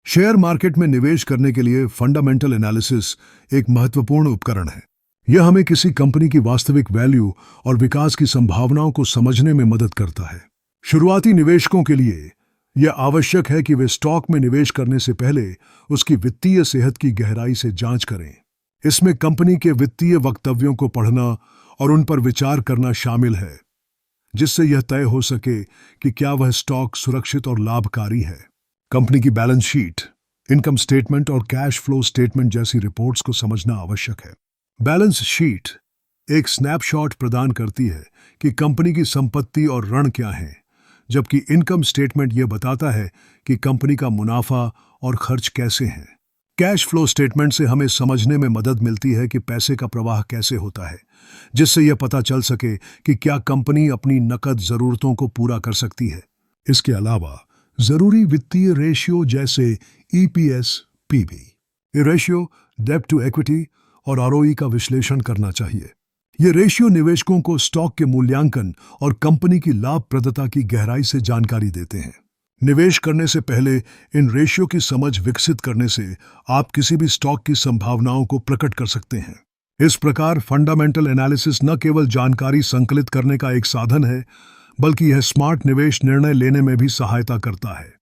Share market में निवेश करने के लिए फंडामेंटल एनालिसिस एक महत्वपूर्ण उपकरण है। यह हमें किसी कंपनी की वास्तविक वैल्यू और विकास की संभावनाओं को समझने में मदद करता है। शुरुआती निवेशकों के लिए यह आवश्यक है कि वे स्टॉक में निवेश करने से पहले उसकी वित्तीय सेहत की गहराई से जांच करें। इसमें कंपनी के वित्तीय वक्तव्यों को पढ़ना और उन पर विचार करना शामिल है, जिससे यह तय हो सके कि क्या वह स्टॉक सुरक्षित और लाभकारी है। कंपनी की बैलेंस शीट, इनकम स्टेटमेंट और कैश फ्लो स्टेटमेंट जैसी रिपोर्ट्स को समझना आवश्यक है। बैलेंस शीट एक स्नैपशॉट प्रदान करती है कि कंपनी की संपत्ति और ऋण क्या हैं, जबकि इनकम स्टेटमेंट यह बताता है कि कंपनी का मुनाफा और खर्च कैसे हैं। कैश फ्लो स्टेटमेंट से हमें समझने में मदद मिलती है कि पैसे का प्रवाह कैसे होता है, जिससे यह पता चल सके कि क्या कंपनी अपनी नकद जरूरतों को पूरा कर सकती है। इसके अलावा जरूरी वित्तीय रेशियो जैसे ईपीएस, पीबी, ये रेशियो डेब्ट टू इक्विटी और आरओई का विश्लेषण करना चाहिए। ये रेशियो निवेशकों को स्टॉक के मूल्यांकन और कंपनी की लाभप्रदता की गहराई से जानकारी देते हैं। निवेश करने से पहले इन रेशियो की समझ विकसित करने से आप किसी भी स्टॉक की संभावनाओं को प्रकट कर सकते हैं। इस प्रकार फंडामेंटल एनालिसिस न केवल जानकारी संकलित करने का एक साधन है, बल्कि यह स्मार्ट निवेश निर्णय लेने में भी सहायता करता है।